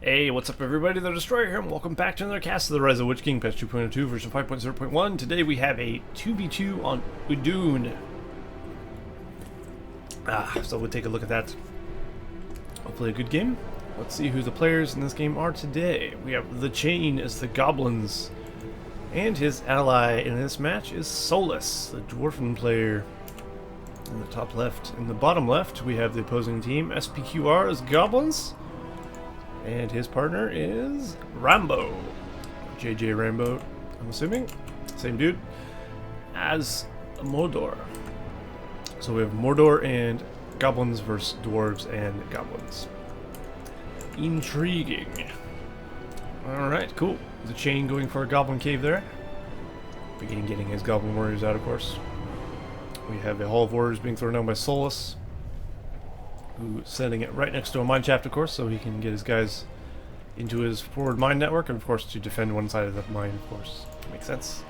Hey, what's up everybody, the Destroyer here, and welcome back to another cast of the Rise of Witch King, patch 2.02, version 5.0.1. Today we have a 2v2 on Udun. So we'll take a look at that. Hopefully a good game. Let's see who the players in this game are today. We have the Chain as the Goblins, and his ally in this match is Solas, the Dwarven player. In the top left. In the bottom left, we have the opposing team, S.P.Q.R as Goblins. And his partner is RaMbO, JJ RaMbO, I'm assuming, same dude, as Mordor. So we have Mordor and Goblins versus Dwarves and Goblins. Intriguing. Alright, cool. The Chain going for a Goblin Cave there. Begin getting his Goblin Warriors out, of course. We have a Hall of Warriors being thrown down by Solas, who's sending it right next to a mine shaft, of course, so he can get his guys into his forward mine network, and of course to defend one side of the mine, of course. Makes sense.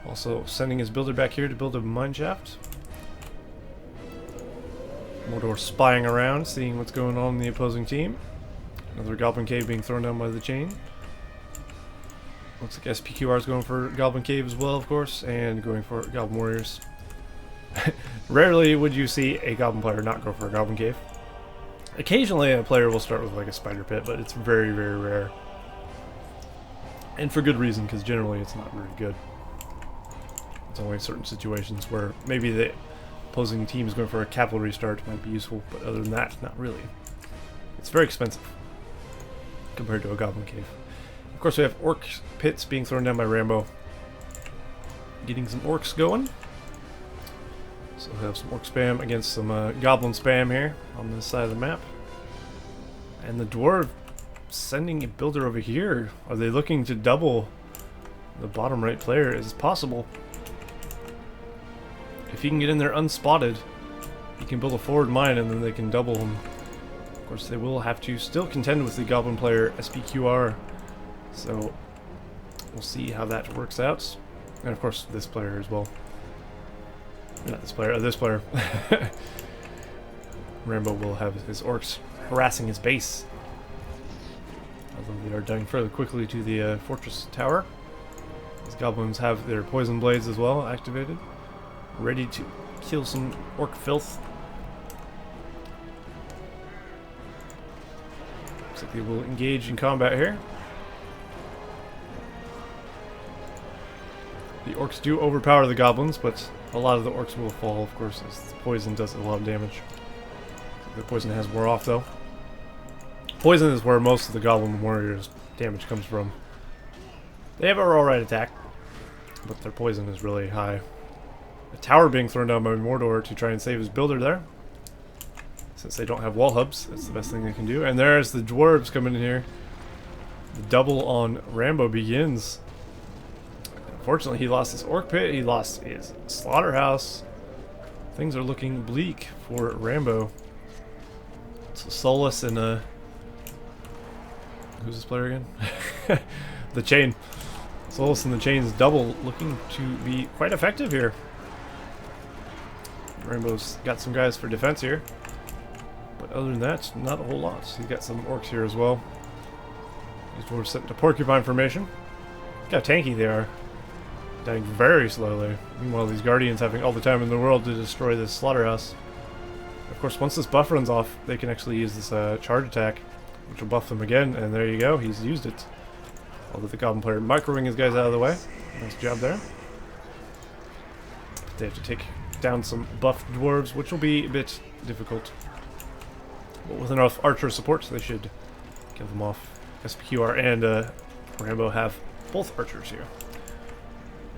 Also sending his builder back here to build a mine shaft. Mordor spying around, seeing what's going on in the opposing team. Another Goblin Cave being thrown down by the Chain. Looks like S.P.Q.R is going for Goblin Cave as well, of course, and going for Goblin Warriors. Rarely would you see a Goblin player not go for a Goblin Cave. Occasionally a player will start with like a Spider Pit, but it's very, very rare. And for good reason, because generally it's not very good. It's only certain situations where maybe the opposing team is going for a cavalry start might be useful, but other than that, not really. It's very expensive compared to a Goblin Cave. Of course, we have Orc Pits being thrown down by RaMbO. Getting some Orcs going. So we have some Orc spam against some Goblin spam here on this side of the map. And the Dwarf sending a builder over here. Are they looking to double the bottom right player? Is it possible? If he can get in there unspotted, he can build a forward mine and then they can double him. Of course, they will have to still contend with the Goblin player S.P.Q.R. So we'll see how that works out. And of course, this player as well. Not this player, this player. RaMbO will have his orcs harassing his base. Although they are dying fairly quickly to the fortress tower. These goblins have their poison blades as well activated. Ready to kill some orc filth. Looks like they will engage in combat here. The orcs do overpower the goblins, but a lot of the orcs will fall, of course, as the poison does a lot of damage. The poison has wore off, though. Poison is where most of the Goblin Warriors' damage comes from. They have a alright attack, but their poison is really high. A tower being thrown down by Mordor to try and save his builder there. Since they don't have wall hubs, that's the best thing they can do. And there's the Dwarves coming in here. The double on RaMbO begins. Unfortunately, he lost his Orc Pit, he lost his Slaughterhouse. Things are looking bleak for RaMbO. So Solas and who's this player again? The Chain. Solas and the Chain's double looking to be quite effective here. RaMbO's got some guys for defense here. But other than that, not a whole lot. He's got some orcs here as well. These dwarves set into porcupine formation. Look how tanky they are. Dying very slowly. Meanwhile, these Guardians having all the time in the world to destroy this Slaughterhouse. Of course, once this buff runs off, they can actually use this charge attack, which will buff them again, and there you go, he's used it. Although the Goblin player microing his guys out of the way. Nice job there. They have to take down some buffed Dwarves, which will be a bit difficult. But with enough archer support, they should kill them off. S.P.Q.R and RaMbO have both archers here.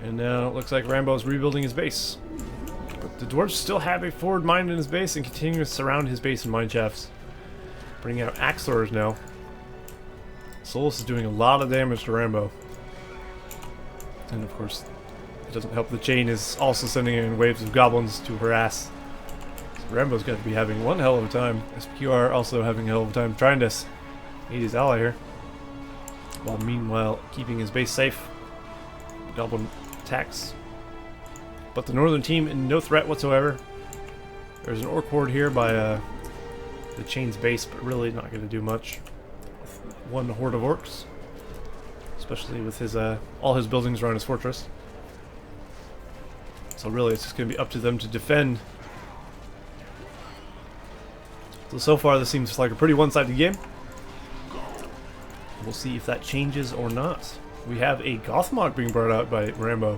And now it looks like RaMbO's rebuilding his base. But the Dwarves still have a forward mine in his base and continue to surround his base in mine shafts. Bringing out axe throwers now. Solas is doing a lot of damage to RaMbO. And of course, it doesn't help the Chain is also sending in waves of goblins to harass. So RaMbO's got to be having one hell of a time. S.P.Q.R also having a hell of a time trying to aid his ally here. While meanwhile keeping his base safe. Goblin attacks. But the northern team, no threat whatsoever. There's an orc horde here by the Chain's base, but really not going to do much. one horde of orcs, especially with his all his buildings around his fortress. So really, it's just going to be up to them to defend. So far, this seems like a pretty one-sided game. We'll see if that changes or not. We have a Gothmog being brought out by RaMbO.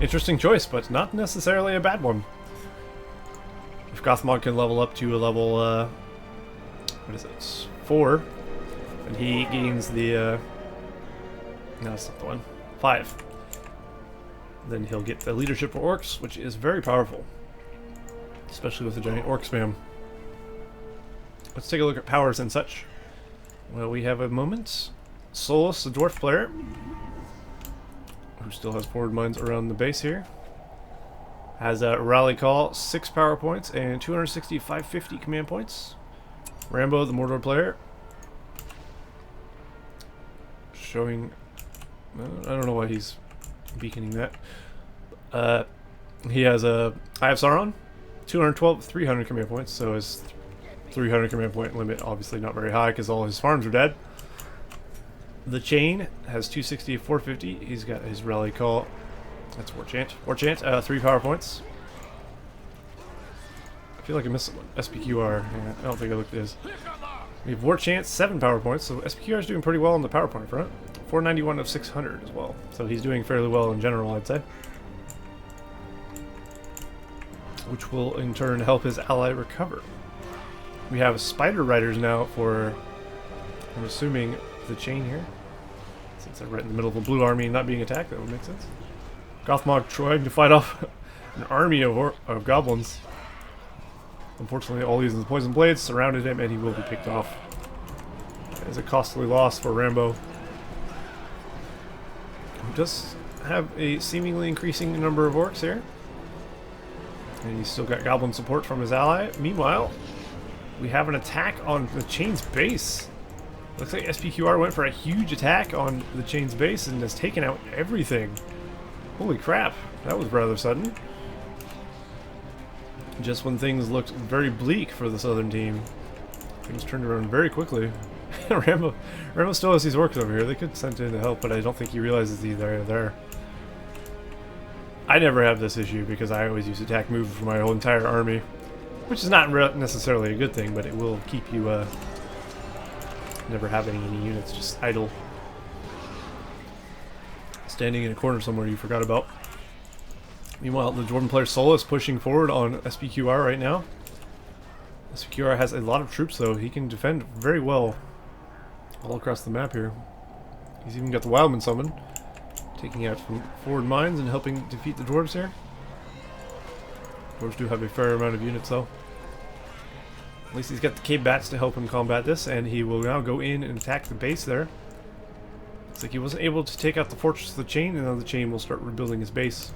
Interesting choice, but not necessarily a bad one. If Gothmog can level up to a level, what is it, 4, and he gains the, no, that's not the one, 5. Then he'll get the leadership for orcs, which is very powerful, especially with the giant orc spam. Let's take a look at powers and such. Well, we have a moment. Solas, the dwarf player, who still has forward mines around the base here, has a rally call, 6 power points and 260 550 command points. RaMbO, the Mordor player, showing, I don't know why he's beaconing that. He has a Eye of Sauron, 212 300 command points, so his 300 command point limit obviously not very high because all his farms are dead. The Chain has 260 450. He's got his rally call. That's War Chant. 3 power points. I feel like I missed one. S.P.Q.R. Yeah, I don't think I looked at his. We have War Chant, 7 power points, so S.P.Q.R. is doing pretty well on the power point front. 491 of 600 as well. So he's doing fairly well in general, I'd say. Which will in turn help his ally recover. We have Spider Riders now for, I'm assuming, the Chain here. Since they're right in the middle of a blue army not being attacked, that would make sense. Gothmog trying to fight off an army of goblins. Unfortunately, all using the poison blades surrounded him, and he will be picked off. It's a costly loss for RaMbO, who does have a seemingly increasing number of orcs here. And he's still got goblin support from his ally. Meanwhile, we have an attack on the Chain's base. Looks like S.P.Q.R. went for a huge attack on the Chain's base and has taken out everything. Holy crap, that was rather sudden. Just when things looked very bleak for the southern team, things turned around very quickly. RaMbO still has these orcs over here. They could send in to help, but I don't think he realizes they're there. I never have this issue because I always use attack move for my whole entire army, which is not necessarily a good thing, but it will keep you never having any units just idle, standing in a corner somewhere you forgot about. Meanwhile, the Dwarven player Solas pushing forward on S.P.Q.R. right now. S.P.Q.R. has a lot of troops, though. He can defend very well all across the map here. He's even got the Wildman summon, taking out some forward mines and helping defeat the Dwarves here. Dwarves do have a fair amount of units, though. At least he's got the cave bats to help him combat this, and he will now go in and attack the base there. Looks like he wasn't able to take out the Fortress of the Chain, and now the Chain will start rebuilding his base.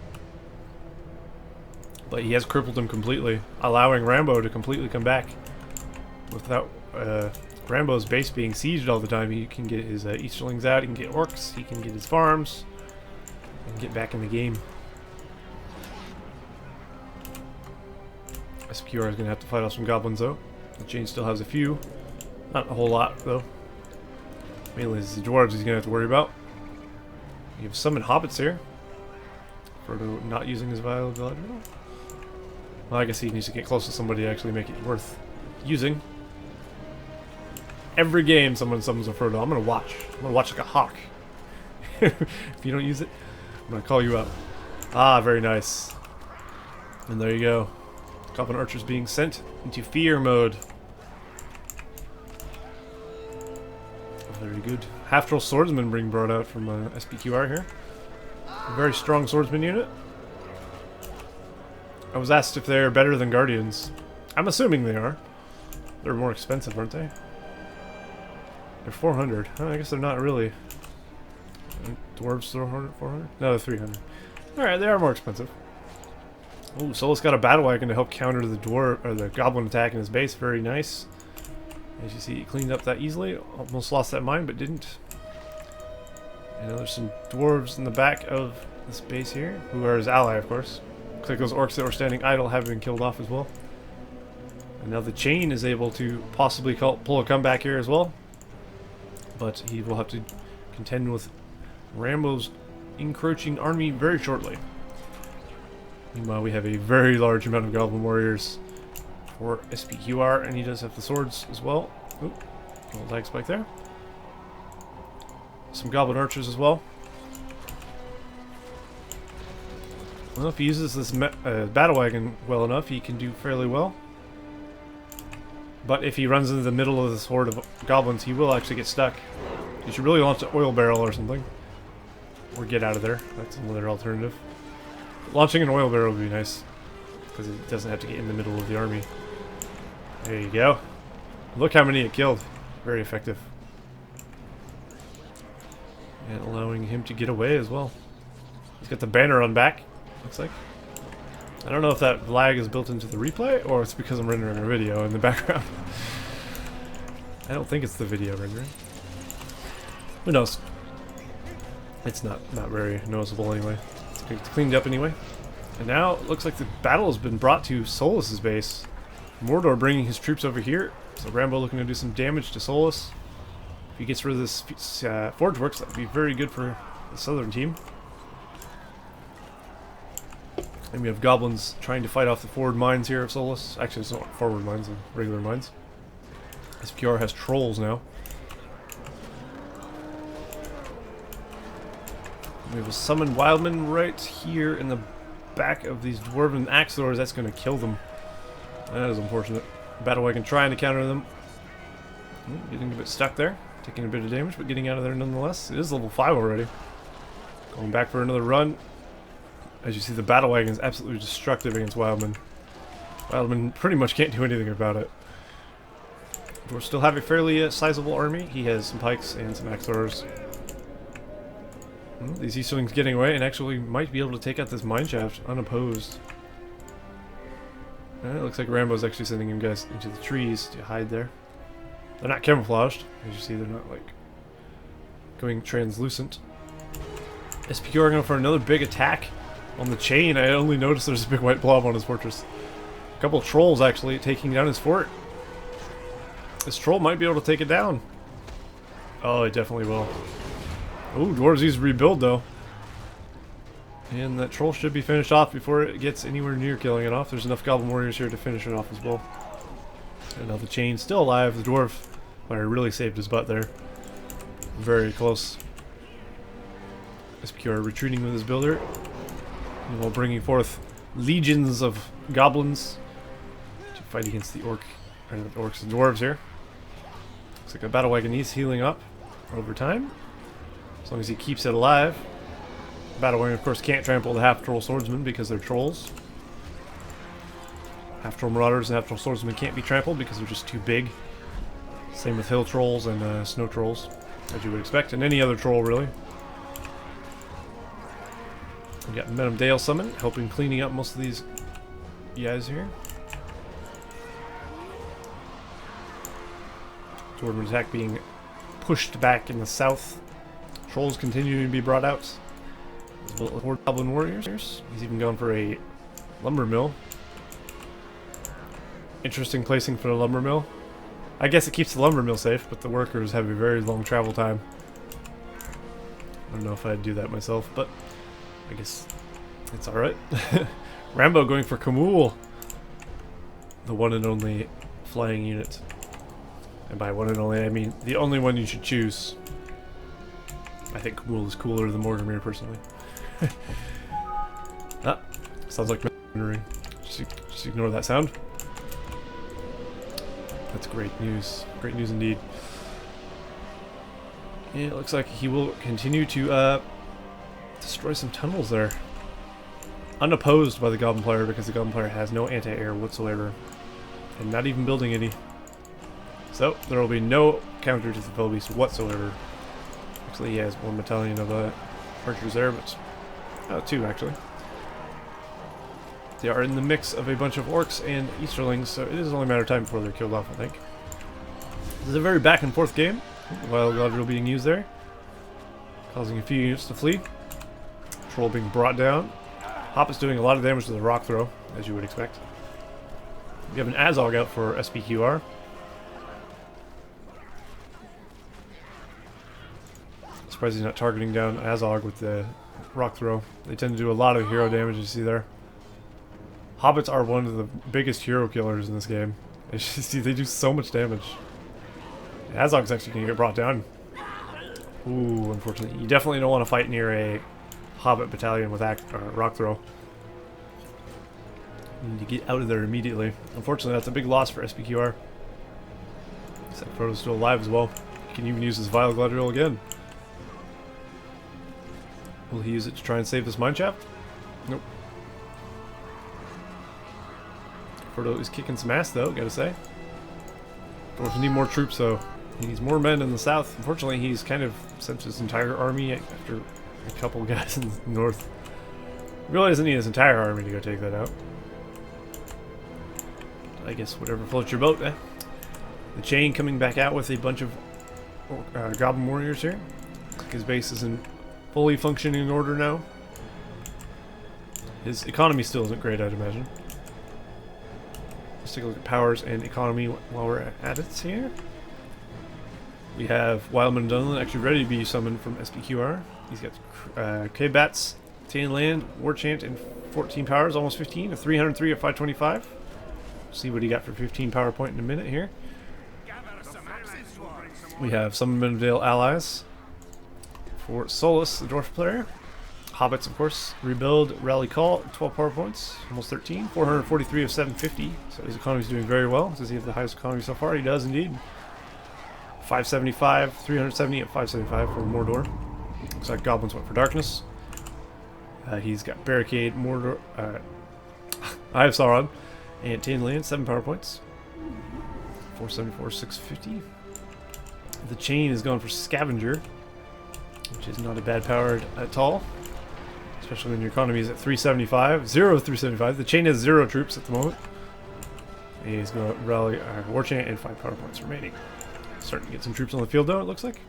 But he has crippled him completely, allowing RaMbO to completely come back. Without RaMbO's base being sieged all the time, he can get his Easterlings out, he can get orcs, he can get his farms, and get back in the game. S.P.Q.R. is going to have to fight off some goblins, though. The Chain still has a few. Not a whole lot, though. Mainly it's the Dwarves he's going to have to worry about. You have summon hobbits here. Frodo not using his Vial of Galadriel. Well, I guess he needs to get close to somebody to actually make it worth using. Every game someone summons a Frodo, I'm going to watch. I'm going to watch like a hawk. If you don't use it, I'm going to call you up. Ah, very nice. And there you go. Goblin archers being sent into fear mode. Very good. Half-troll swordsman being brought out from S.P.Q.R. here. A very strong swordsman unit. I was asked if they're better than Guardians. I'm assuming they are. They're more expensive, aren't they? They're 400. Oh, I guess they're not really. Dwarves 400? No, they're 300. Alright, they are more expensive. Ooh, Solas got a battle wagon to help counter the dwarf or the goblin attack in his base. Very nice. As you see, he cleaned up that easily. Almost lost that mine, but didn't. And there's some dwarves in the back of this base here, who are his ally, of course. Looks like those orcs that were standing idle have been killed off as well. And now the Chain is able to possibly pull a comeback here as well. but he will have to contend with RaMbO's encroaching army very shortly. Meanwhile, we have a very large amount of Goblin Warriors for S.P.Q.R, and he does have the swords as well. Oop, little lag spike there. Some Goblin Archers as well. Well, if he uses this battle wagon well enough, he can do fairly well. But if he runs into the middle of this horde of goblins, he will actually get stuck. You should really launch an oil barrel or something. Or get out of there. That's another alternative. Launching an oil barrel would be nice, because it doesn't have to get in the middle of the army. There you go. Look how many it killed. Very effective. And allowing him to get away as well. He's got the banner on back, looks like. I don't know if that lag is built into the replay, or it's because I'm rendering a video in the background. I don't think it's the video rendering. Who knows? It's not very noticeable anyway. It's cleaned up anyway. And now it looks like the battle has been brought to Solas' base. Mordor bringing his troops over here. So RaMbO looking to do some damage to Solas. If he gets rid of this Forge Works, that would be very good for the southern team. And we have goblins trying to fight off the forward mines here of Solas. Actually, it's not forward mines, they're regular mines. S.P.Q.R has trolls now. We have a summoned wildman right here in the back of these dwarven axe throwers. That's going to kill them. That is unfortunate. Battle wagon trying to counter them. Getting a bit stuck there. Taking a bit of damage, but getting out of there nonetheless. It is level 5 already. Going back for another run. As you see, the battle wagon is absolutely destructive against wildmen. Wildman pretty much can't do anything about it. We still have a fairly sizable army. He has some pikes and some axe throwers. These Easterlings getting away and actually might be able to take out this mineshaft unopposed. It looks like RaMbO's actually sending him guys into the trees to hide there. They're not camouflaged. As you see, they're not like going translucent. S.P.Q.R going for another big attack on the chain. I only noticed there's a big white blob on his fortress. A couple of trolls actually taking down his fort. This troll might be able to take it down. Oh, it definitely will. Oh, Dwarves use rebuild though. And that troll should be finished off before it gets anywhere near killing it off. There's enough Goblin Warriors here to finish it off as well. And now the chain's still alive. The Dwarf player really saved his butt there. Very close. S.P.Q.R retreating with his builder. And while bringing forth legions of goblins to fight against the orcs and dwarves here. Looks like the battle wagon is healing up over time. As long as he keeps it alive. Battle wagon, of course, can't trample the half-troll swordsmen because they're trolls. Half-troll marauders and half-troll swordsmen can't be trampled because they're just too big. Same with hill trolls and snow trolls, as you would expect, and any other troll, really. We got Menom Dale summon, helping cleaning up most of these guys here. Dwarven attack being pushed back in the south. Trolls continuing to be brought out. More Goblin Warriors. He's even going for a lumber mill. Interesting placing for the lumber mill. I guess it keeps the lumber mill safe, but the workers have a very long travel time. I don't know if I'd do that myself, but I guess it's alright. RaMbO going for Kamul, the one and only flying unit. And by one and only, I mean the only one you should choose. I think Kamul is cooler than Mordor personally. Sounds like rendering. Just ignore that sound. That's great news. Great news indeed. And it looks like he will continue to destroy some tunnels there. Unopposed by the Goblin player because the Goblin player has no anti-air whatsoever. And not even building any. So there will be no counter to the Fell Beast whatsoever. Actually, he has one battalion of archers there, but two actually. They are in the mix of a bunch of orcs and Easterlings, so it is only a matter of time before they're killed off, I think. This is a very back and forth game. Wild God drill being used there, causing a few units to flee. Troll being brought down. Hop is doing a lot of damage to the rock throw, as you would expect. We have an Azog out for S.P.Q.R. surprised he's not targeting down Azog with the rock throw. They tend to do a lot of hero damage, you see there. Hobbits are one of the biggest hero killers in this game. They do so much damage. Azog's actually going to get brought down. Ooh, unfortunately. You definitely don't want to fight near a Hobbit battalion with rock throw. You need to get out of there immediately. Unfortunately, that's a big loss for S.P.Q.R. Except Frodo's still alive as well. He can even use his Vile Gladriel again. Will he use it to try and save this mineshaft? Nope. Frodo is kicking some ass though, gotta say. Dwarves need more troops though. He needs more men in the south. Unfortunately, he's kind of sent his entire army after a couple guys in the north. He really doesn't need his entire army to go take that out. I guess whatever floats your boat, eh? The Chain coming back out with a bunch of Goblin warriors here. His base is in fully functioning order now. His economy still isn't great, I'd imagine. Let's take a look at powers and economy while we're at it here. We have Wildman Dunlin actually ready to be summoned from S.P.Q.R. He's got K-Bats, Tan Land, War Chant, and 14 powers, almost 15, a 303 at 525. See what he got for 15 power point in a minute here. We have some Men of Dale allies. For Solas, the dwarf player. Hobbits, of course. Rebuild, Rally Call, 12 power points, almost 13. 443 of 750. So his economy's doing very well. Does he have the highest economy so far? He does indeed. 575, 370 at 575 for Mordor. Looks like Goblins went for Darkness. He's got Barricade, Mordor. I have Sauron. And Tan Land, 7 power points. 474, 650. The Chain is going for Scavenger, which is not a bad power at all. Especially when your economy is at 375. 375. The Chain has 0 troops at the moment. He's going to rally War Chant and 5 power points remaining. Starting to get some troops on the field though, it looks like.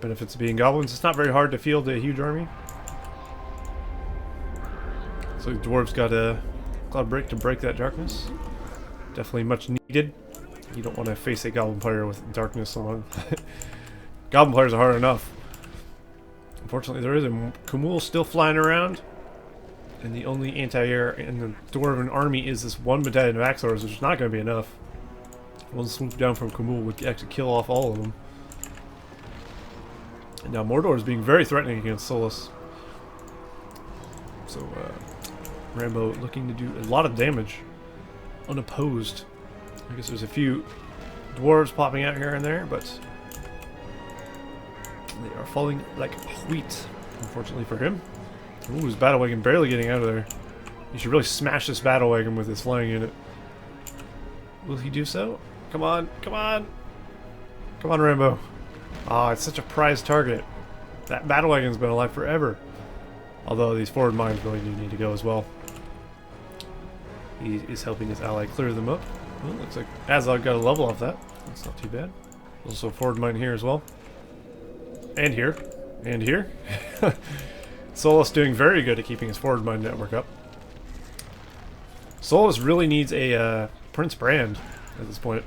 Benefits of being Goblins. It's not very hard to field a huge army. So the Dwarves got a Cloud Break to break that darkness. Definitely much needed. You don't want to face a Goblin player with darkness on. Goblin players are hard enough. Unfortunately, there is a Kumul still flying around. And the only anti-air in the Dwarven army is this one battalion of Axors, which is not going to be enough. One swoop down from Kumul would actually kill off all of them. And now Mordor is being very threatening against Solas. So, RaMbO looking to do a lot of damage unopposed. I guess there's a few dwarves popping out here and there, but they are falling like wheat, unfortunately for him. Ooh, his battle wagon barely getting out of there. He should really smash this battle wagon with his flying unit. Will he do so? Come on, come on! Come on, RaMbO. Ah, it's such a prized target. That battle wagon's been alive forever. Although these forward mines really do need to go as well. He is helping his ally clear them up. Well, looks like Azog got a level off that. That's not too bad. Also a forward mine here as well. And here. And here. Solas doing very good at keeping his forward mine network up. Solas really needs a Prince Brand at this point.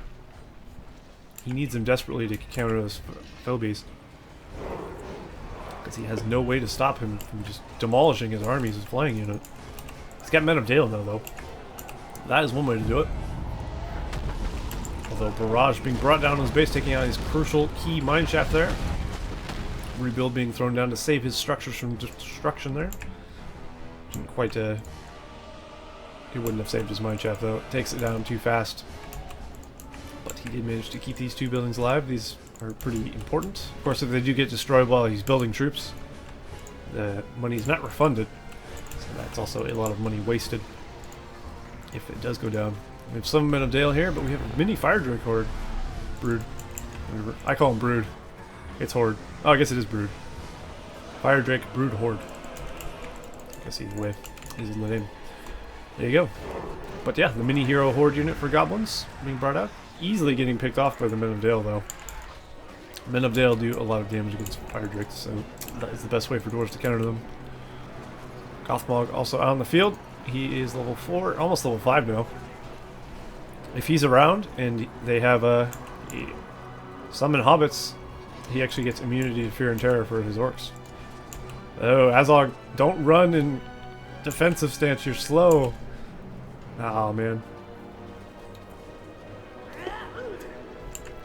He needs him desperately to counter those Phobes. Because he has no way to stop him from just demolishing his armies as flying unit. He's got Men of Dale now, though. That is one way to do it. Although Barrage being brought down on his base, taking out his crucial key mineshaft there. Rebuild being thrown down to save his structures from destruction there. Didn't quite, he wouldn't have saved his mineshaft though. It takes it down too fast. But he did manage to keep these 2 buildings alive. These are pretty important. Of course, if they do get destroyed while he's building troops, the money's not refunded. So that's also a lot of money wasted if it does go down. We have some Men of Dale here, but we have a mini Fire Drake Horde. Brood. Whatever. I call him Brood. It's Horde. Oh, I guess it is Brood. Fire Drake, Brood, Horde. I guess either way is in the name. There you go. But yeah, the mini hero Horde unit for Goblins being brought out. Easily getting picked off by the Men of Dale, though. Men of Dale do a lot of damage against Fire Drakes, so that is the best way for Dwarves to counter them. Gothmog also out on the field. He is level 4, almost level 5 now. If he's around and they have summon hobbits, he actually gets immunity to fear and terror for his orcs. Oh, Azog, don't run in defensive stance. You're slow. Oh man.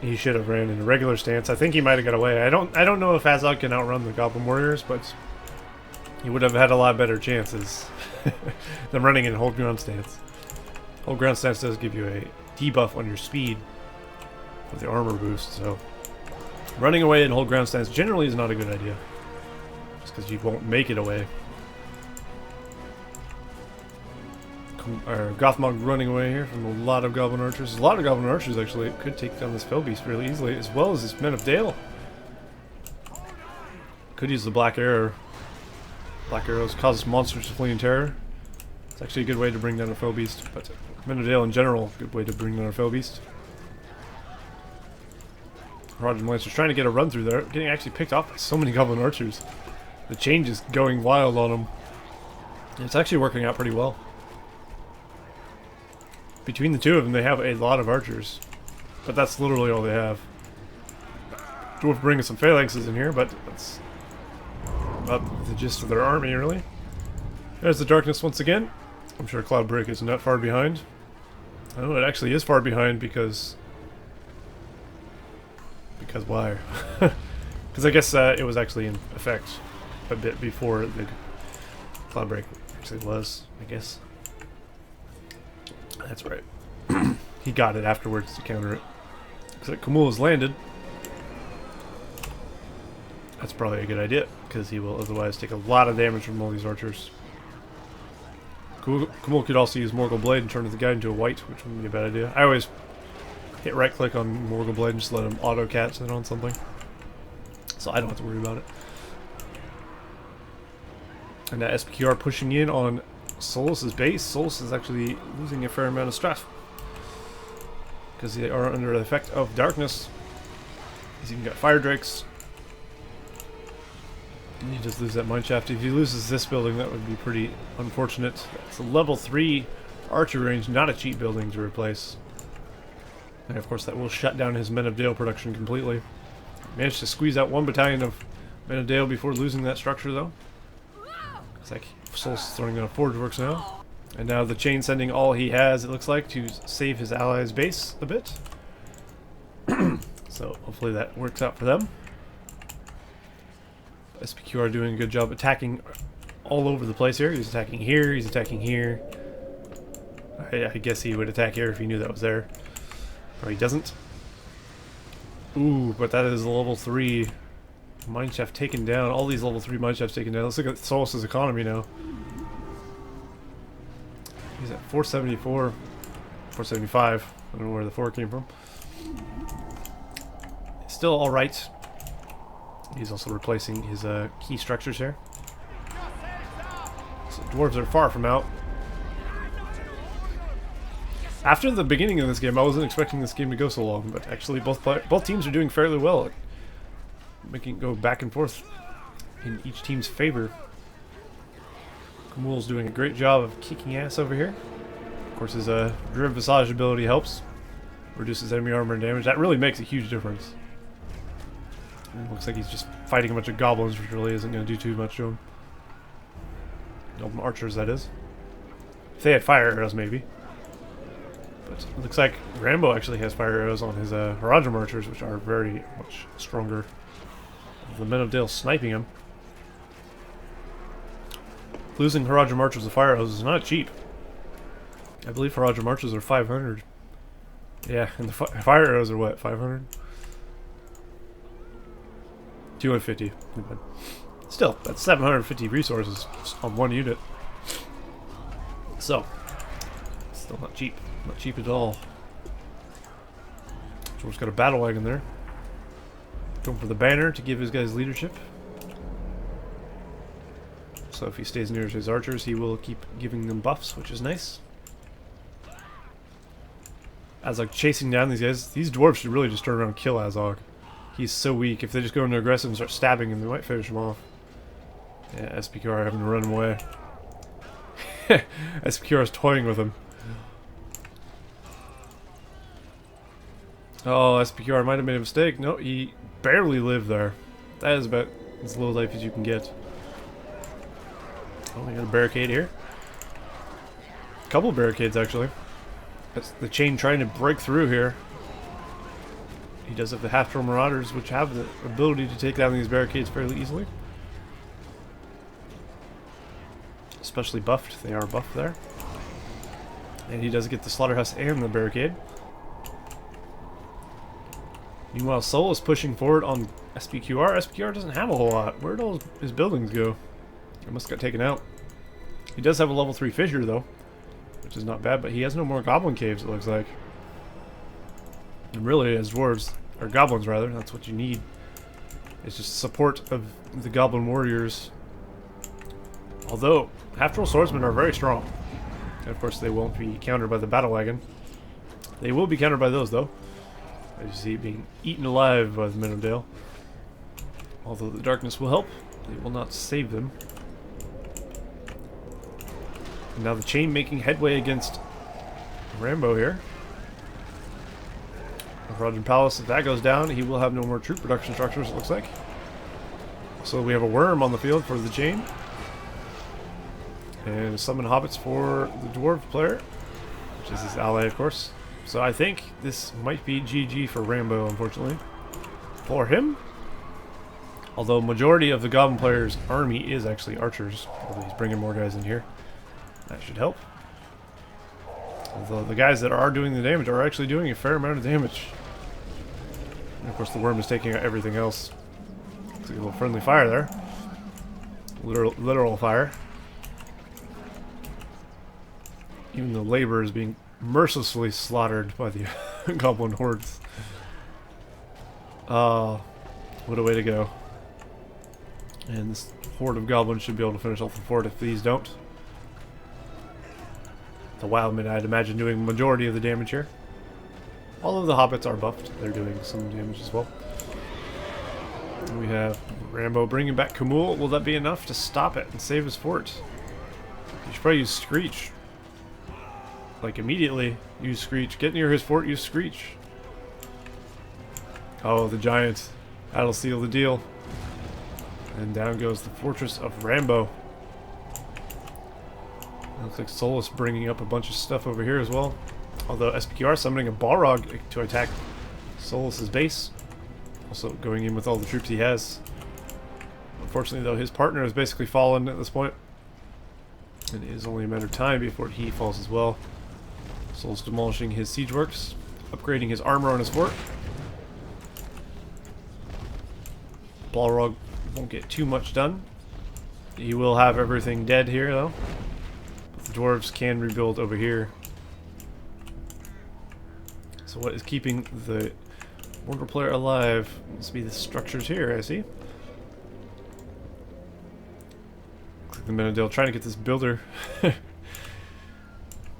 He should have ran in a regular stance. I think he might have got away. I don't know if Azog can outrun the Goblin Warriors, but he would have had a lot better chances than running in hold ground stance. Hold ground stance does give you a debuff on your speed with the armor boost, so running away in hold ground stance generally is not a good idea. Just because you won't make it away. Gothmog running away here from a lot of Goblin Archers. A lot of Goblin Archers actually could take down this Fellbeast really easily, as well as this Men of Dale. Could use the Black Arrow. Black Arrows causes monsters to flee in terror. It's actually a good way to bring down a Fellbeast, but Men of Dale in general, good way to bring down a Fellbeast. Roger Lancer's trying to get a run through there, getting actually picked off by so many Goblin Archers. The change is going wild on him. It's actually working out pretty well. Between the two of them, they have a lot of archers, but that's literally all they have. Dwarf bringing some phalanxes in here, but that's not the gist of their army, really. There's the darkness once again. I'm sure Cloudbreak is not far behind. Oh, it actually is far behind because why? Because I guess it was actually in effect a bit before the Cloudbreak actually was, I guess. That's right. He got it afterwards to counter it. Because Kumul has landed. That's probably a good idea, because he will otherwise take a lot of damage from all these archers. Kumul could also use Morgul Blade and turn the guy into a white, which wouldn't be a bad idea. I always hit right click on Morgul Blade and just let him auto catch it on something. So I don't have to worry about it. And now S.P.Q.R pushing in on Solas' base. Solas is actually losing a fair amount of stuff because they are under the effect of darkness. He's even got fire drakes. And he just loses that mineshaft. If he loses this building, that would be pretty unfortunate. It's a level 3 archer range, not a cheap building to replace. And of course that will shut down his Men of Dale production completely. Managed to squeeze out one battalion of Men of Dale before losing that structure though. It's like Soul's throwing down Forge Works now. And now the chain sending all he has, it looks like, to save his allies' base a bit. So hopefully that works out for them. S.P.Q.R doing a good job attacking all over the place here. He's attacking here, he's attacking here. I guess he would attack here if he knew that was there. Or he doesn't. Ooh, but that is a level 3 mineshaft taken down. All these level 3 mineshafts taken down. Let's look at Solas' economy now. He's at 474. 475. I don't know where the 4 came from. Still alright. He's also replacing his key structures here. So dwarves are far from out. After the beginning of this game, I wasn't expecting this game to go so long, but actually both teams are doing fairly well, making it go back and forth in each team's favor. Kumul's doing a great job of kicking ass over here. Of course, his Driv Visage ability helps, reduces enemy armor and damage. That really makes a huge difference. It looks like he's just fighting a bunch of goblins, which really isn't going to do too much to him. Goblin archers, that is. If they had fire arrows, maybe. But it looks like RaMbO actually has fire arrows on his Haradrim archers, which are very much stronger. The Men of Dale sniping him. Losing Haradrim archers with fire arrows is not cheap. I believe Haradrim archers are 500. Yeah, and the fire arrows are what, 500? 250. Still, that's 750 resources on one unit. So, still not cheap. Not cheap at all. George's got a battle wagon there. Going for the banner to give his guys leadership. So if he stays near his archers, he will keep giving them buffs, which is nice. Azog chasing down these guys. These dwarves should really just turn around and kill Azog. He's so weak. If they just go into aggressive and start stabbing him, they might finish him off. Yeah, S.P.Q.R having to run him away. S.P.Q.R is toying with him. Oh, S.P.Q.R might have made a mistake. No, he barely lived there. That is about as low life as you can get. Oh, we got a barricade here. A couple barricades, actually. That's the chain trying to break through here. He does have the half-troll marauders, which have the ability to take down these barricades fairly easily. Especially buffed. They are buffed there. And he does get the slaughterhouse and the barricade. Meanwhile, Solas pushing forward on S.P.Q.R. S.P.Q.R doesn't have a whole lot. Where'd all his buildings go? They must have got taken out. He does have a level 3 fissure, though, which is not bad, but he has no more goblin caves, it looks like. And really, as dwarves, or goblins rather, that's what you need. It's just support of the goblin warriors. Although, half-troll swordsmen are very strong. And of course, they won't be countered by the battle wagon. They will be countered by those, though. As you see, being eaten alive by the men of Dale. Although the darkness will help, it will not save them. And now the chain making headway against RaMbO here. Rodden Palace, if that goes down, he will have no more troop production structures, it looks like. So we have a worm on the field for the chain. And summon hobbits for the dwarf player, which is his ally, of course. So I think this might be GG for RaMbO, unfortunately. For him. Although majority of the goblin player's army is actually archers. Although he's bringing more guys in here. That should help. Although the guys that are doing the damage are actually doing a fair amount of damage. And of course the worm is taking out everything else. Looks like a little friendly fire there. Literal fire. Even the labor is being mercilessly slaughtered by the goblin hordes. What a way to go. And this horde of goblins should be able to finish off the fort if these don't. The wildmen, I'd imagine, doing the majority of the damage here. Although the hobbits are buffed, they're doing some damage as well. And we have RaMbO bringing back Kamul. Will that be enough to stop it and save his fort? You should probably use Screech. Like immediately, use Screech. Get near his fort, use Screech. Oh, the giant. That'll seal the deal. And down goes the fortress of RaMbO. Looks like Solas bringing up a bunch of stuff over here as well. Although S.P.Q.R summoning a Balrog to attack Solas' base. Also going in with all the troops he has. Unfortunately though, his partner has basically fallen at this point. And it is only a matter of time before he falls as well. Solas demolishing his siege works. Upgrading his armor on his fort. Balrog won't get too much done. He will have everything dead here though. The dwarves can rebuild over here. So what is keeping the Mordor player alive must be the structures here, I see. Looks like the Menadale trying to get this builder.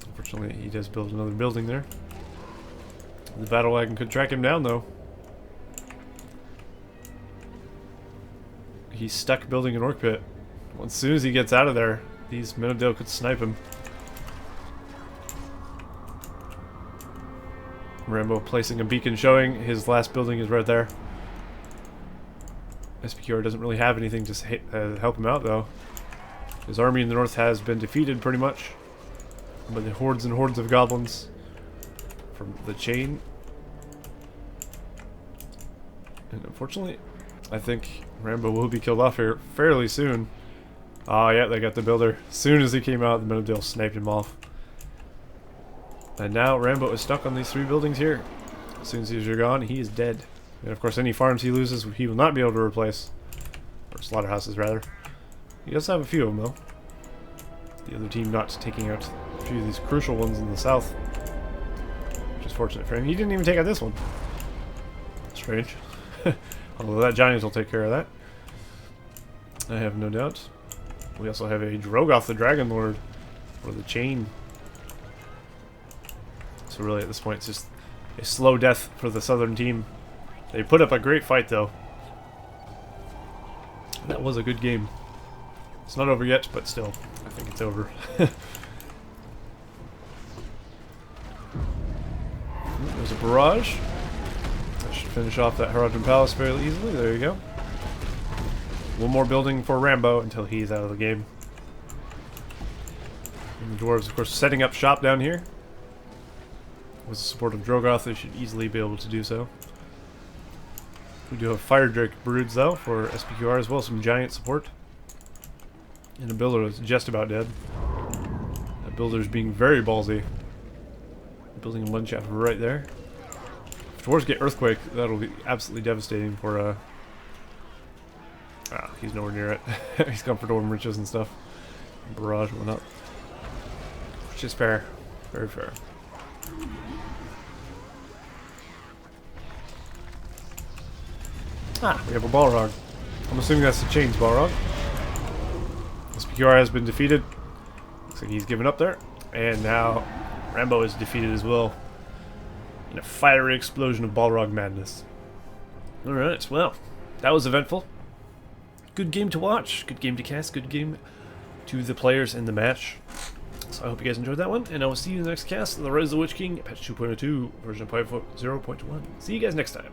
Unfortunately, he does build another building there. The battle wagon could track him down though. He's stuck building an orc pit. Well, as soon as he gets out of there, these Menadale could snipe him. RaMbO placing a beacon showing his last building is right there. S.P.Q.R doesn't really have anything to help him out though. His army in the north has been defeated pretty much by the hordes and hordes of goblins from the chain. And unfortunately, I think RaMbO will be killed off here fairly soon. Oh yeah, they got the builder. As soon as he came out, the Menadale sniped him off. And now RaMbO is stuck on these 3 buildings here. As soon as these are gone, he is dead. And of course, any farms he loses, he will not be able to replace. Or slaughterhouses, rather. He does have a few of them, though. The other team not taking out a few of these crucial ones in the south. Which is fortunate for him. He didn't even take out this one. Strange. Although that giant will take care of that. I have no doubt. We also have a Drogoth the Dragon Lord. Or the Chain. So really at this point it's just a slow death for the southern team. They put up a great fight though. That was a good game. It's not over yet, but still, I think it's over. There's a barrage. Should finish off that Harajin Palace fairly easily. There you go. One more building for RaMbO until he's out of the game. And the Dwarves, of course, setting up shop down here. With the support of Drogoth, they should easily be able to do so. We do have Fire Drake Broods, though, for S.P.Q.R. as well. Some giant support. And a builder that's just about dead. That builder's being very ballsy. Building one shaft right there. If Dwarves get Earthquake, that'll be absolutely devastating for, he's nowhere near it. He's gone for Dwarven Riches and stuff. Barrage and whatnot. Which is fair. Very fair. We have a Balrog. I'm assuming that's the Chains Balrog. S.P.Q.R. has been defeated. Looks like he's given up there. And now RaMbO is defeated as well. In a fiery explosion of Balrog madness. Alright, well, that was eventful. Good game to watch. Good game to cast. Good game to the players in the match. So I hope you guys enjoyed that one. And I will see you in the next cast of the Rise of the Witch King, patch 2.02, version 5.0.1. See you guys next time.